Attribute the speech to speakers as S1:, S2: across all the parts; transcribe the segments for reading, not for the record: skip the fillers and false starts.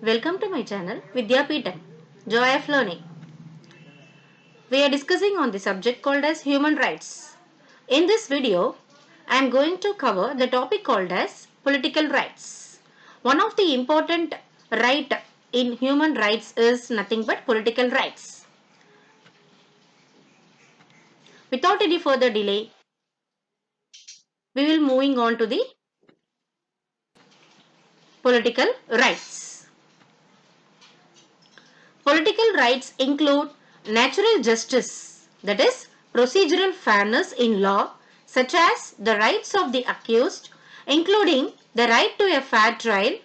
S1: Welcome to my channel Vidyapeetham, Joy of Learning. We are discussing on the subject called as human rights. In this video, I am going to cover the topic called as political rights. One of the important right in human rights is nothing but political rights. Without any further delay, we will moving on to the political rights. Political rights include natural justice, that is, procedural fairness in law, such as the rights of the accused, including the right to a fair trial,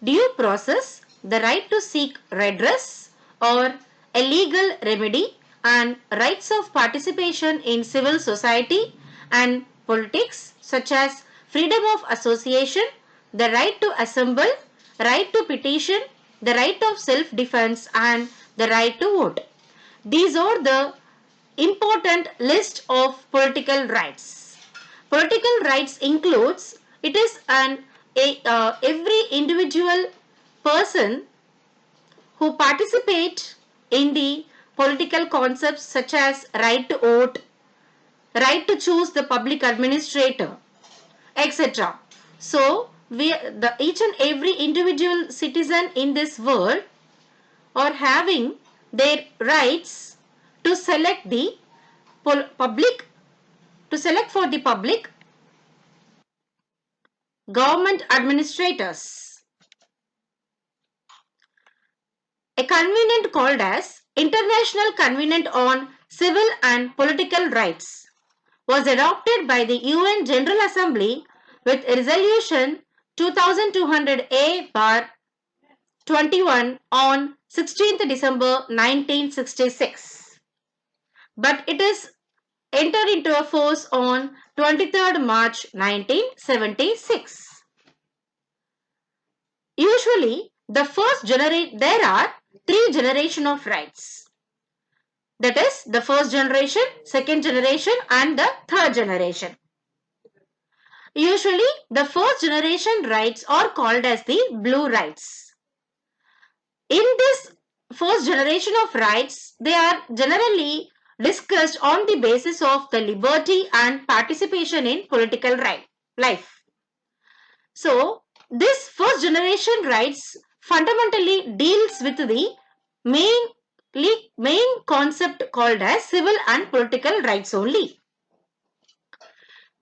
S1: due process, the right to seek redress or a legal remedy, and rights of participation in civil society and politics, such as freedom of association, the right to assemble, right to petition, the right of self-defense, and the right to vote. These are the important list of political rights. Political rights includes, it is every individual person who participate in the political concepts such as right to vote, right to choose the public administrator, etc. So, each and every individual citizen in this world are having their rights to select the public, to select for the public government administrators. A convention called as International Covenant on Civil and Political Rights was adopted by the UN General Assembly with resolution 2200A/21 on 16th December 1966. But it is entered into a force on 23rd March 1976. Usually, there are three generations of rights. That is, the first generation, second generation, and the third generation. Usually, the first generation rights are called as the blue rights. In this first generation of rights, they are generally discussed on the basis of the liberty and participation in political life. So, this first generation rights fundamentally deals with the main concept called as civil and political rights only.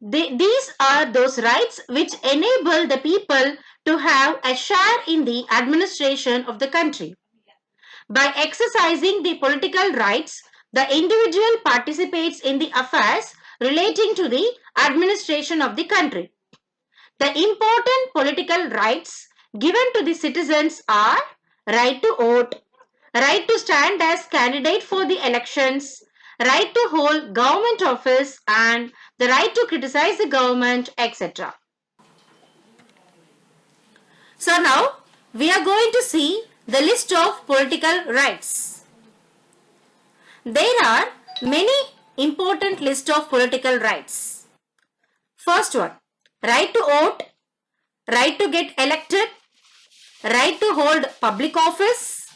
S1: These are those rights which enable the people to have a share in the administration of the country. By exercising the political rights, the individual participates in the affairs relating to the administration of the country. The important political rights given to the citizens are right to vote, right to stand as candidate for the elections, right to hold government office, and the right to criticize the government, etc. So now we are going to see the list of political rights. There are many important list of political rights. First one, right to vote, right to get elected, right to hold public office,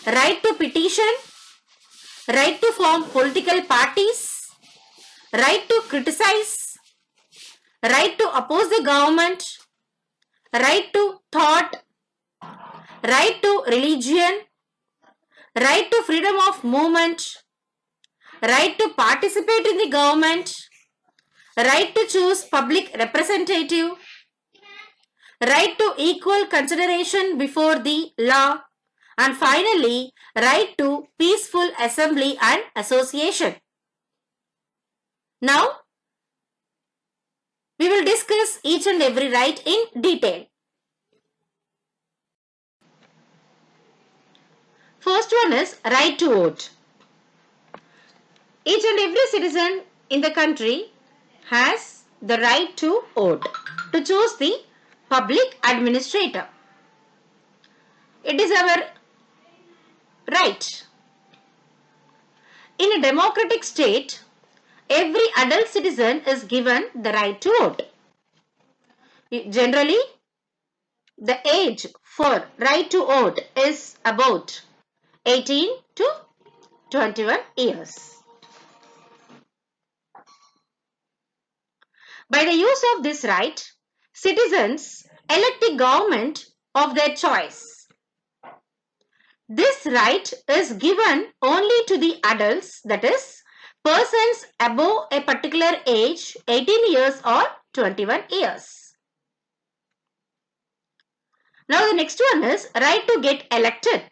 S1: right to petition, right to form political parties, right to criticize, right to oppose the government, right to thought, right to religion, right to freedom of movement, right to participate in the government, right to choose public representative, right to equal consideration before the law, and finally, right to peaceful assembly and association. Now, we will discuss each and every right in detail. First one is right to vote. Each and every citizen in the country has the right to vote, to choose the public administrator. It is our right. In a democratic state, every adult citizen is given the right to vote. Generally, The age for right to vote is about 18 to 21 years. By the use of this right, citizens elect a government of their choice. This right is given only to the adults, that is, persons above a particular age, 18 years or 21 years. Now the next one is right to get elected.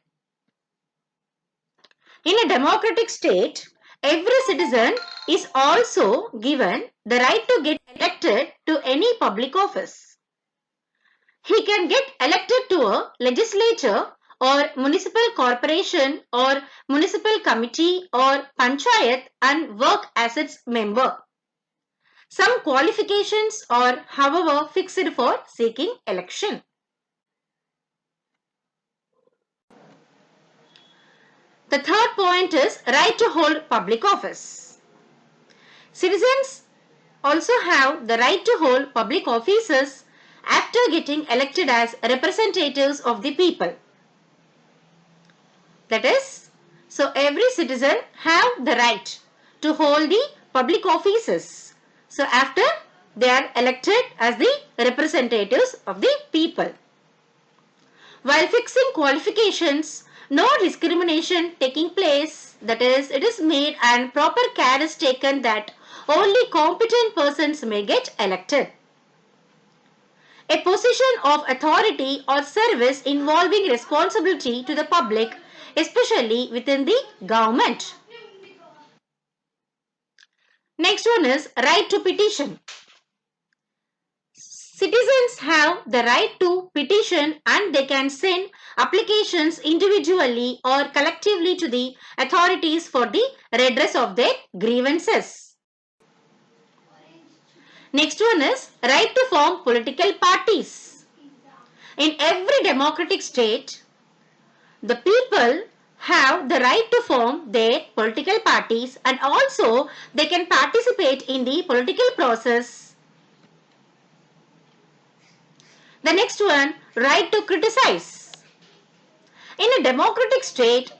S1: In a democratic state, every citizen is also given the right to get elected to any public office. He can get elected to a legislature or municipal corporation or municipal committee or panchayat and work as its member. Some qualifications are, however, fixed for seeking election. The third point is right to hold public office. Citizens also have the right to hold public offices after getting elected as representatives of the people. That is, so every citizen have the right to hold the public offices. So after they are elected as the representatives of the people. While fixing qualifications, no discrimination taking place, that is, it is made and proper care is taken that only competent persons may get elected. A position of authority or service involving responsibility to the public, especially within the government. Next one is right to petition. Citizens have the right to petition and they can send applications individually or collectively to the authorities for the redress of their grievances. Next one is right to form political parties. In every democratic state, the people have the right to form their political parties and also they can participate in the political process. The next one, right to criticize. In a democratic state,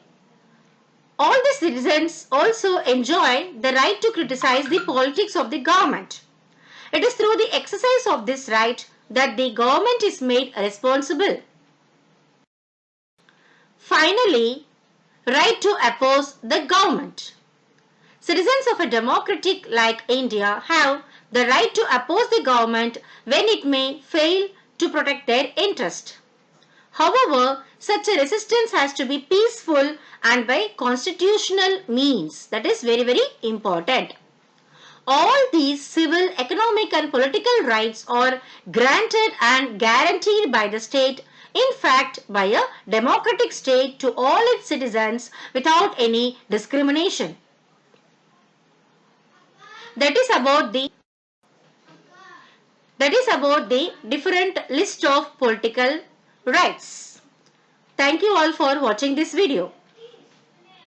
S1: all the citizens also enjoy the right to criticize the politics of the government. It is through the exercise of this right that the government is made responsible. Finally, right to oppose the government. Citizens of a democratic like India have the right to oppose the government when it may fail to protect their interest. However, such a resistance has to be peaceful and by constitutional means. That is very, very important. All these civil, economic and political rights are granted and guaranteed by the state, in fact by a democratic state to all its citizens without any discrimination. That is about the different list of political rights. Thank you all for watching this video.